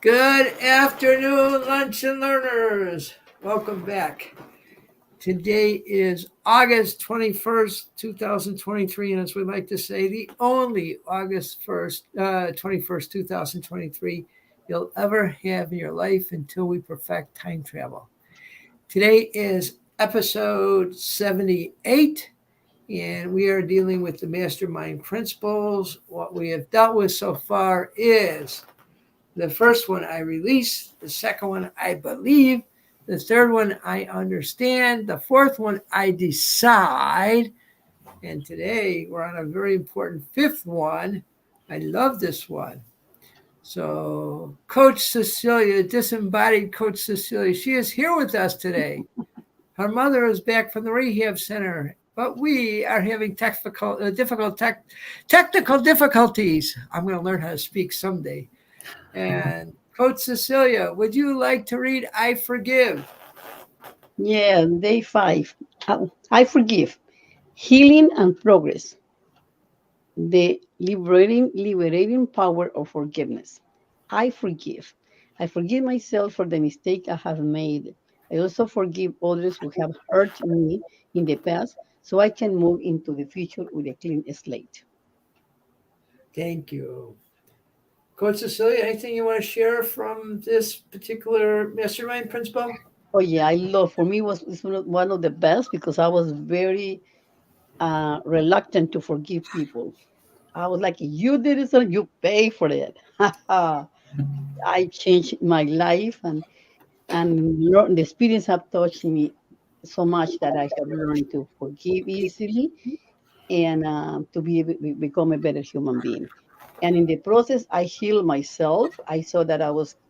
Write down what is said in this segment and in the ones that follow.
Good afternoon, lunch and learners. Welcome back. Today is August 21st, 2023, and as we like to say, the only August 21st, 2023 you'll ever have in your life until we perfect time travel. Today is episode 78, and we are dealing with the Mastermind Principles. What we have dealt with so far is the first one I release, the second one I believe, the third one I understand, the fourth one I decide, and today we're on a very important fifth one. I love this one. So Coach Cecilia, disembodied Coach Cecilia, she is here with us today. Her mother is back from the rehab center, but we are having technical difficulties. I'm going to learn how to speak someday. And Coach Cecilia, would you like to read I Forgive? Yeah, day 5. I forgive. Healing and progress. The liberating power of forgiveness. I forgive. I forgive myself for the mistake I have made. I also forgive others who have hurt me in the past so I can move into the future with a clean slate. Thank you. Coach Cecilia, anything you want to share from this particular mastermind principle? Oh yeah, I love. For me, was it's one of the best because I was very reluctant to forgive people. I was like, you did it, so you pay for it. I changed my life, and the experience have touched me so much that I have learned to forgive easily and to become a better human being. And in the process, I healed myself. I saw that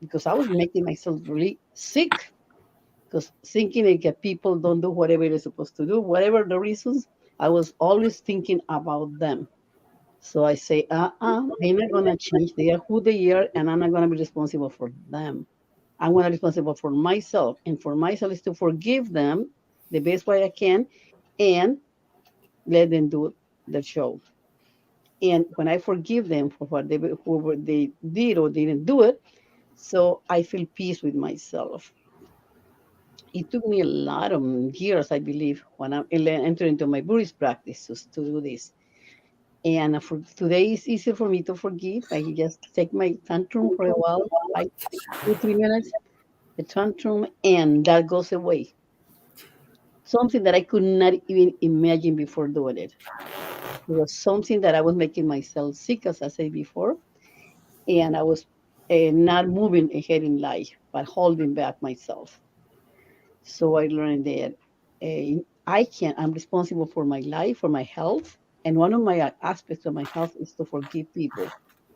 because I was making myself really sick because thinking like people don't do whatever they're supposed to do, whatever the reasons, I was always thinking about them. So I say, they're not gonna change. They are who they are, and I'm not gonna be responsible for them. I'm gonna be responsible for myself, and for myself is to forgive them the best way I can, and let them do the show. And when I forgive them for whoever they did or didn't do it, so I feel peace with myself. It took me a lot of years, I believe, when I entered into my Buddhist practice to do this. And for today, it's easier for me to forgive. I just take my tantrum for a while, like 2, 3 minutes, the tantrum, and that goes away. Something that I could not even imagine before doing it. It was something that I was making myself sick, as I said before, and I was not moving ahead in life, but holding back myself. So I learned that I'm responsible for my life, for my health. And one of my aspects of my health is to forgive people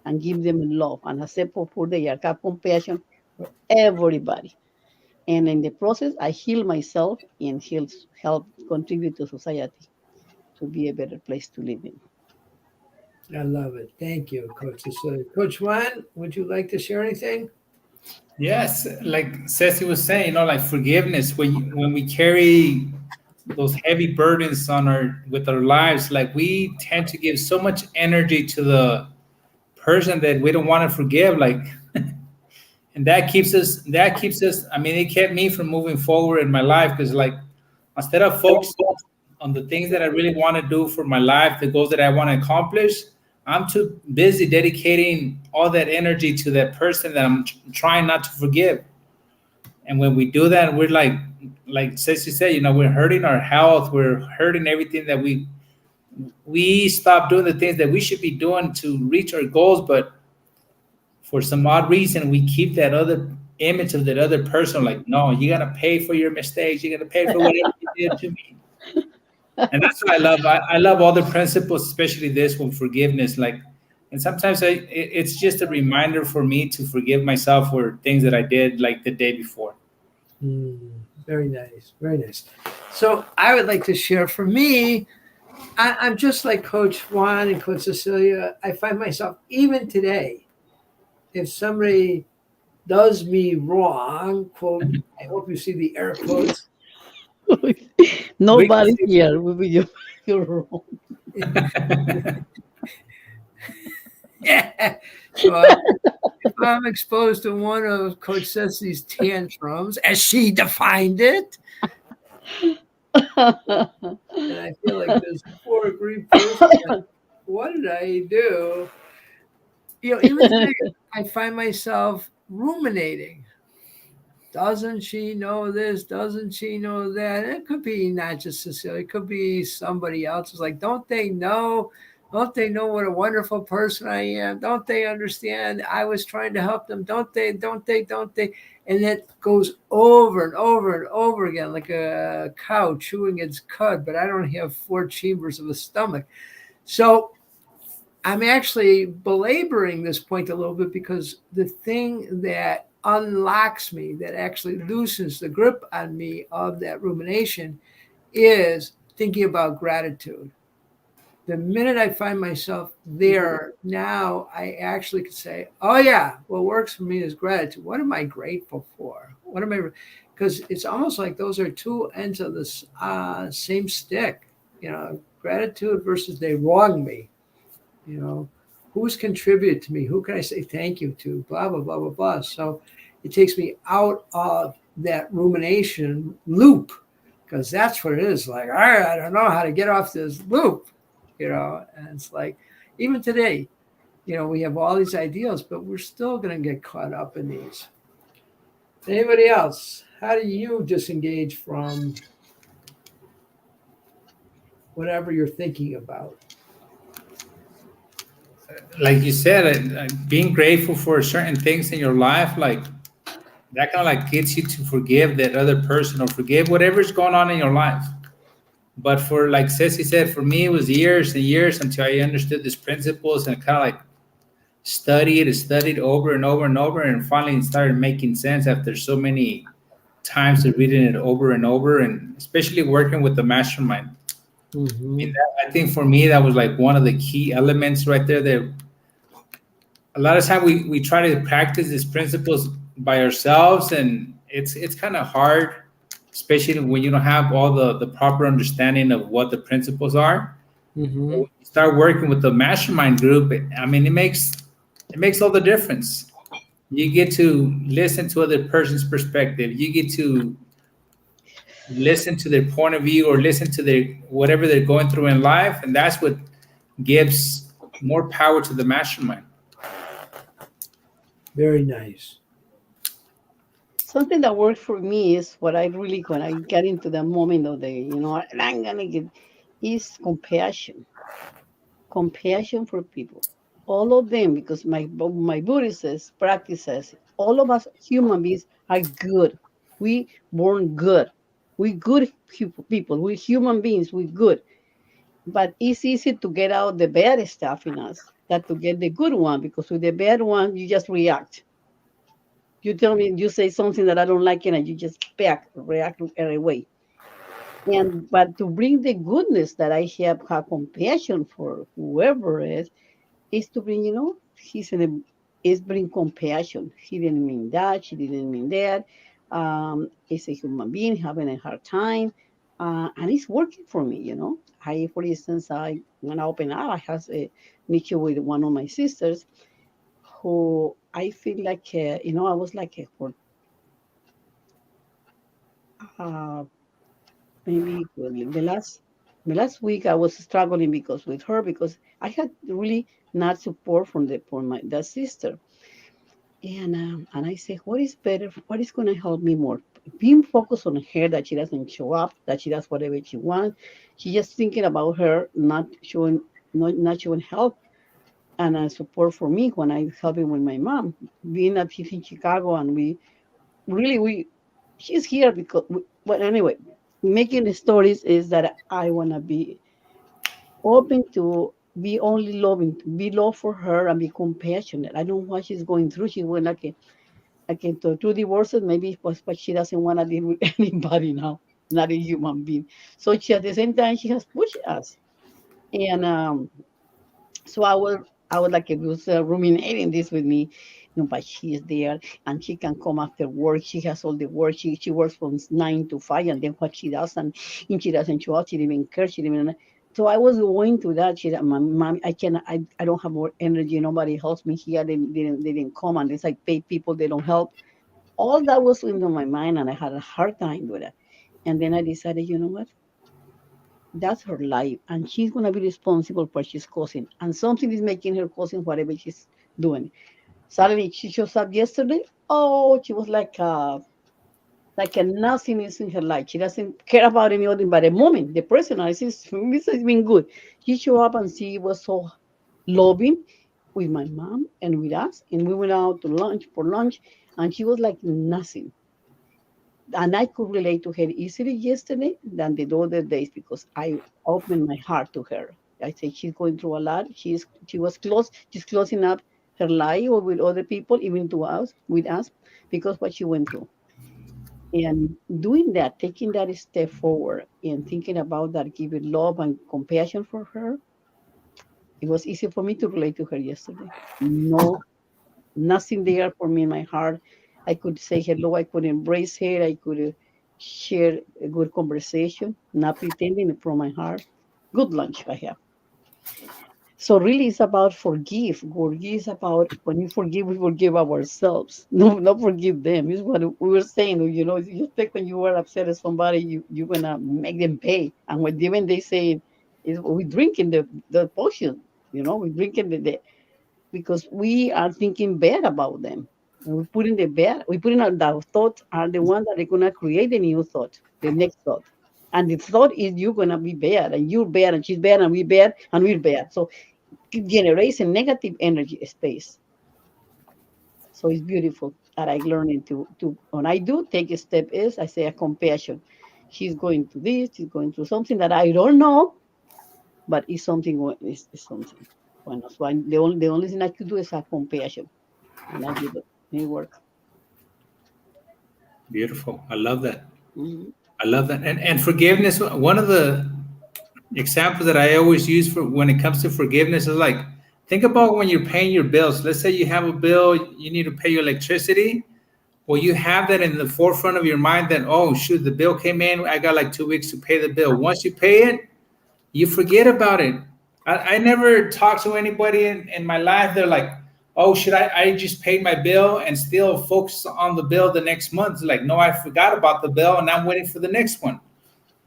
and give them love and accept for who they are, have compassion for everybody. And in the process, I heal myself and help contribute to society to be a better place to live in. I love it. Thank you, Coach Cecilia. Coach Juan, would you like to share anything? Yes, like Ceci was saying, like forgiveness. When we carry those heavy burdens on our with our lives, like we tend to give so much energy to the person that we don't want to forgive. Like, and that keeps us. That keeps us. I mean, it kept me from moving forward in my life because, like, instead of focusing on the things that I really want to do for my life, the goals that I want to accomplish, I'm too busy dedicating all that energy to that person that I'm trying not to forgive. And when we do that, we're like Ceci said, we're hurting our health, we're hurting everything that we stop doing the things that we should be doing to reach our goals, but for some odd reason we keep that other image of that other person like, no, you gotta pay for your mistakes, you gotta pay for whatever you did to me. And that's what I love. I love all the principles, especially this one, forgiveness. Like, and sometimes it's just a reminder for me to forgive myself for things that I did like the day before. Very nice. Very nice. So I would like to share for me, I'm just like Coach Juan and Coach Cecilia. I find myself, even today, if somebody does me wrong, quote, I hope you see the air quotes. Nobody here will be you're wrong. Yeah. So if I'm exposed to one of Coach Ceci's tantrums, as she defined it, and I feel like this poor grief person. Like, what did I do? Even today, I find myself ruminating. Doesn't she know this? Doesn't she know that? It could be not just Cecilia, it could be somebody else. It's like, don't they know? Don't they know what a wonderful person I am? Don't they understand? I was trying to help them. Don't they? Don't they? Don't they? And it goes over and over and over again, like a cow chewing its cud, but I don't have four chambers of a stomach. So I'm actually belaboring this point a little bit because the thing that unlocks me, that actually loosens the grip on me of that rumination, is thinking about gratitude. The minute I find myself there, now I actually could say, oh, yeah, what works for me is gratitude. What am I grateful for? What am I? Because it's almost like those are two ends of the same stick, gratitude versus they wrong me. Who's contributed to me? Who can I say thank you to? Blah, blah, blah, blah, blah. So it takes me out of that rumination loop because that's what it is. Like, all right, I don't know how to get off this loop, and it's like, even today, we have all these ideals, but we're still going to get caught up in these. Anybody else? How do you disengage from whatever you're thinking about? Like you said, being grateful for certain things in your life, like that kind of like gets you to forgive that other person or forgive whatever's going on in your life. But for, like Ceci said, for me, it was years and years until I understood these principles and kind of like studied over and over and over, and finally it started making sense after so many times of reading it over and over, and especially working with the mastermind. Mm-hmm. I think for me, that was like one of the key elements right there. That a lot of time we try to practice these principles by ourselves, and it's kind of hard, especially when you don't have all the proper understanding of what the principles are. Mm-hmm. When you start working with the mastermind group, I mean, it makes all the difference. You get to listen to other person's perspective. You get to listen to their point of view or listen to their whatever they're going through in life, and that's what gives more power to the mastermind. Very nice. Something that worked for me is what I really, when I get into the moment of and I'm gonna get, is compassion. Compassion for people. All of them, because my Buddhist practices, all of us human beings are good. We born good. We good people. We human beings. We good. But it's easy to get out the bad stuff in us than to get the good one, because with the bad one you just react. You tell me, you say something that I don't like, and you just react right away. And but to bring the goodness that I have compassion for whoever is to bring, he's in is bring compassion. He didn't mean that, she didn't mean that. He's a human being having a hard time. And it's working for me. For instance, when I open up, I have an issue with one of my sisters who I feel like, I was like, for uh, maybe the last week I was struggling because with her, because I had really not support from my that sister. And I say, what is better? What is going to help me more? Being focused on her, that she doesn't show up, that she does whatever she wants. She just thinking about her, not showing help and support for me when I helping with my mom. Being that she's in Chicago, and we she's here because. But anyway, making the stories is that I wanna be open to be only loving, to be love for her and be compassionate. I know what she's going through. She went like into two divorces, maybe it was, but she doesn't want to deal with anybody now, not a human being. So she, at the same time, she has pushed us. And so I would like, if it was ruminating this with me, but she is there and she can come after work. She has all the work. She works from 9 to 5, and then what she does, and she doesn't show up. She didn't even care. She didn't even. So I was going to that. She said, "Mom, I don't have more energy. Nobody helps me here. They didn't come, and it's like pay people. They don't help." All that was into my mind, and I had a hard time with it. And then I decided, you know what? That's her life, and she's gonna be responsible for she's causing. And something is making her causing whatever she's doing. Suddenly, she shows up yesterday. Oh, she was like a nothing is in her life. She doesn't care about any other but the moment, the present. This has been good. She showed up and she was so loving with my mom and with us, and we went out to lunch for lunch, and she was like nothing. And I could relate to her easily yesterday than the other days because I opened my heart to her. I said she's going through a lot. She's closing up her life or with other people, even to us, with us, because what she went through. And doing that, taking that step forward and thinking about that, giving love and compassion for her, it was easy for me to relate to her yesterday. No, nothing there for me in my heart. I could say hello, I could embrace her, I could share a good conversation, not pretending from my heart. Good lunch I have. So really, it's about forgive. Forgive is about when you forgive, we forgive ourselves. No, not forgive them. It's what we were saying. You think when you are upset at somebody, you're gonna make them pay. And when even they say is we drinking the potion. We drinking the because we are thinking bad about them. And we put in our thoughts are the ones that are gonna create the new thought, the next thought. And the thought is you're gonna be bad, and you're bad, and she's bad, and we're bad, and we're bad. So it generates a negative energy space. So it's beautiful that I learning to when I do take a step is I say a compassion. She's going through this, she's going through something that I don't know, but it's something it's something. Well, so the only thing I could do is have compassion. And I did it. It worked. Beautiful. I love that. Hmm. I love that. And forgiveness, one of the examples that I always use for when it comes to forgiveness is like, think about when you're paying your bills. Let's say you have a bill, you need to pay your electricity. Well, you have that in the forefront of your mind that, oh, shoot, the bill came in. I got like 2 weeks to pay the bill. Once you pay it, you forget about it. I never talk to anybody in my life. They're like, oh, should I just paid my bill and still focus on the bill the next month? Like, no, I forgot about the bill and I'm waiting for the next one.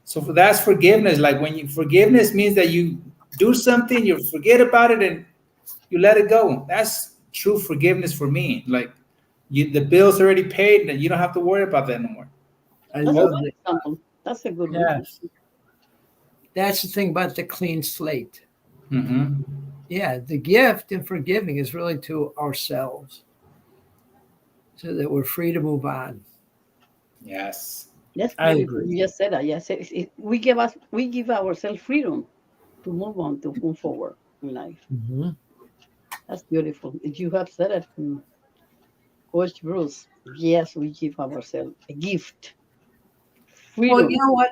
So that's forgiveness. Like when you forgiveness means that you do something, you forget about it and you let it go. That's true forgiveness for me. Like the bill's already paid and you don't have to worry about that no more. I That's a love good that. example. That's a good one. Yes. That's the thing about the clean slate. Mm-hmm. Yeah, the gift in forgiving is really to ourselves so that we're free to move on. Yes. That's I beautiful. agree. You just said that. Yes, we give ourselves freedom to move on, to move forward in life. Mhm. That's beautiful. You have said it, Coach Bruce. Yes, we give ourselves a gift, Well, you freedom. know what?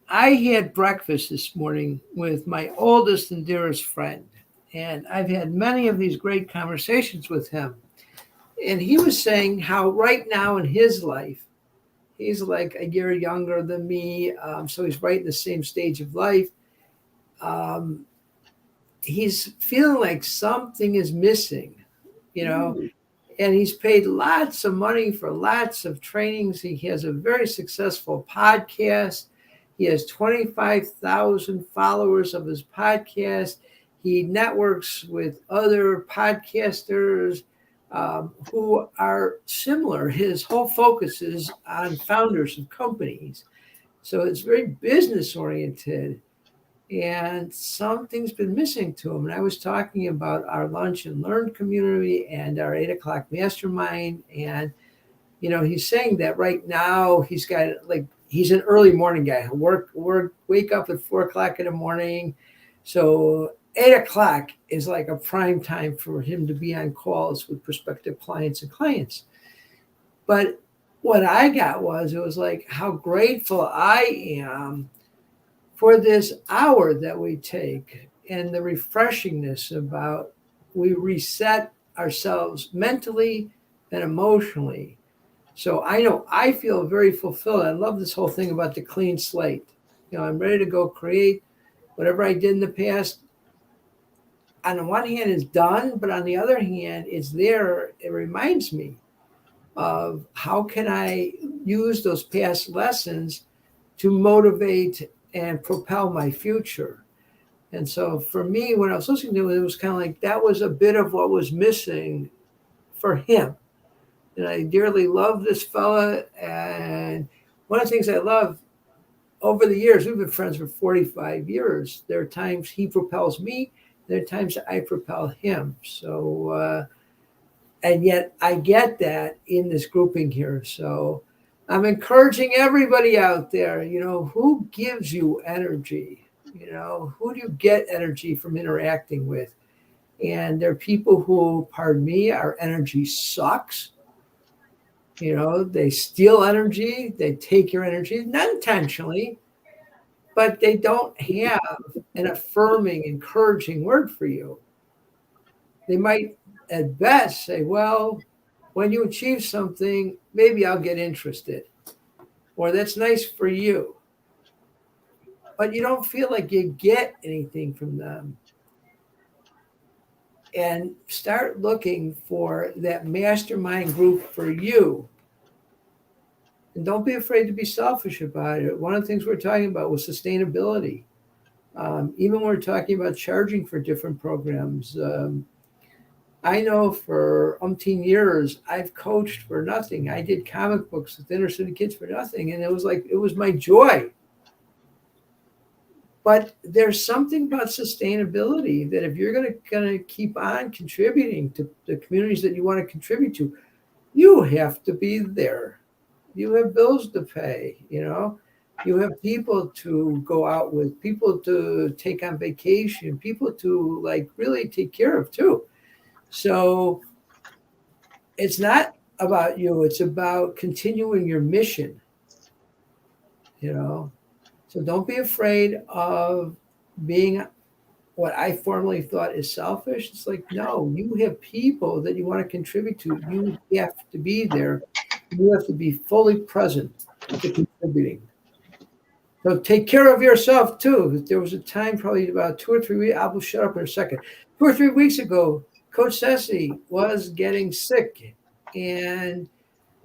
I had breakfast this morning with my oldest and dearest friend, and I've had many of these great conversations with him. And he was saying how right now in his life, he's like a year younger than me, so he's right in the same stage of life. Um, he's feeling like something is missing, you know, Mm, and he's paid lots of money for lots of trainings. He has a very successful podcast. He has 25,000 followers of his podcast. He networks with other podcasters who are similar. His whole focus is on founders of companies. So it's very business oriented, and something's been missing to him. And I was talking about our lunch and learn community and our 8 o'clock mastermind. And, he's saying that right now he's got like, he's an early morning guy. He'll wake up at 4 o'clock in the morning. So 8 o'clock is like a prime time for him to be on calls with prospective clients and clients. But what I got was, it was like how grateful I am for this hour that we take and the refreshingness about we reset ourselves mentally and emotionally. So I know I feel very fulfilled. I love this whole thing about the clean slate. I'm ready to go create. Whatever I did in the past, on the one hand, is done, but on the other hand, it's there. It reminds me of how can I use those past lessons to motivate and propel my future. And so for me, when I was listening to it, it was kind of like that was a bit of what was missing for him. And I dearly love this fella. And one of the things I love over the years, we've been friends for 45 years. There are times he propels me, there are times I propel him. So, and yet I get that in this grouping here. So I'm encouraging everybody out there, who gives you energy? Who do you get energy from interacting with? And there are people who, pardon me, our energy sucks. They steal energy, they take your energy, not intentionally, but they don't have an affirming, encouraging word for you. They might at best say, well, when you achieve something, maybe I'll get interested, or that's nice for you. But you don't feel like you get anything from them. And start looking for that mastermind group for you. And don't be afraid to be selfish about it. One of the things we're talking about was sustainability. Even when we're talking about charging for different programs, I know for umpteen years I've coached for nothing. I did comic books with inner city kids for nothing, and it was my joy. But there's something about sustainability that if you're gonna keep on contributing to the communities that you want to contribute to, you have to be there. You have bills to pay, You have people to go out with, people to take on vacation, people to really take care of too. So it's not about you, it's about continuing your mission, So don't be afraid of being what I formerly thought is selfish. It's like, no, you have people that you want to contribute to. You have to be there. You have to be fully present to contributing. So take care of yourself too. There was a time, probably about 2 or 3 weeks. I will shut up in a second. 2 or 3 weeks ago, Coach Ceci was getting sick, and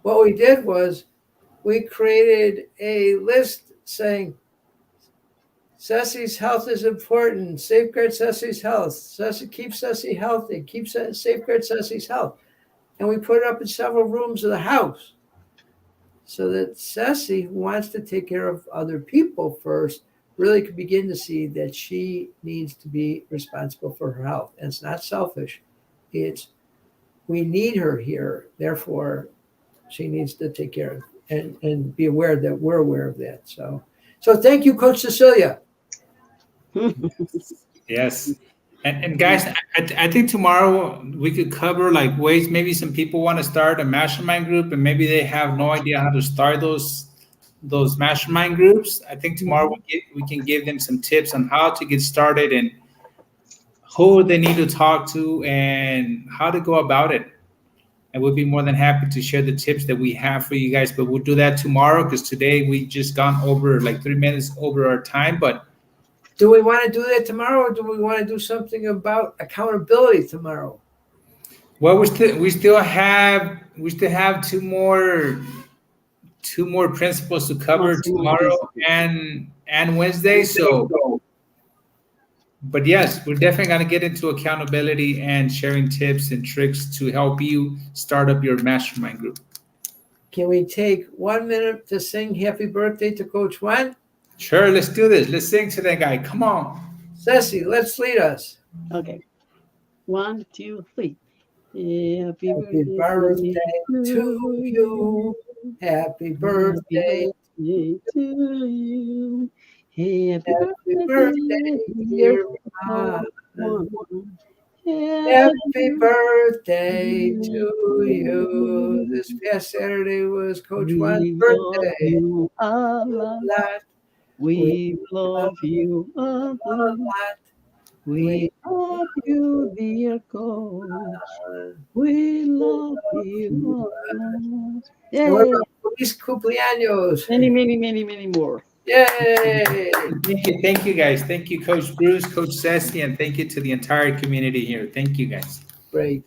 what we did was we created a list saying, Ceci's health is important. Safeguard Ceci's health. Keep Ceci healthy. Safeguard Ceci's health. And we put it up in several rooms of the house so that Ceci, who wants to take care of other people first, really could begin to see that she needs to be responsible for her health. And it's not selfish. It's we need her here. Therefore, she needs to take care of and be aware that we're aware of that. So thank you, Coach Cecilia. Yes. And guys, I think tomorrow we could cover ways. Maybe some people want to start a mastermind group and maybe they have no idea how to start those mastermind groups. I think tomorrow we can give them some tips on how to get started and who they need to talk to and how to go about it. And we'll be more than happy to share the tips that we have for you guys. But we'll do that tomorrow because today we just gone over 3 minutes over our time. But do we want to do that tomorrow, or do we want to do something about accountability tomorrow? Well, we still have two more principles to cover tomorrow and Wednesday. So, but yes, we're definitely going to get into accountability and sharing tips and tricks to help you start up your mastermind group. Can we take 1 minute to sing happy birthday to Coach Juan? Sure, let's do this. Let's sing to that guy. Come on. Ceci, let's lead us. Okay. 1, 2, 3. Happy birthday to you. Happy birthday to you. Happy birthday, dear Juan. Happy birthday to you. This past Saturday was Coach Juan's birthday. A lot. We love you a lot. We love you, dear Coach. We love you a lot. Feliz cumpleaños. Many more. Yay! Thank you, guys. Thank you, Coach Bruce, Coach Ceci, and thank you to the entire community here. Thank you, guys. Great.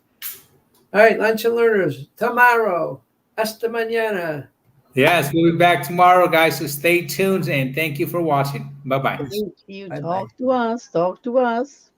All right, Lunch and Learners, tomorrow. Hasta mañana. Yes, we'll be back tomorrow, guys. So stay tuned and thank you for watching. Bye bye. Thank you. Bye-bye. Talk to us. Talk to us.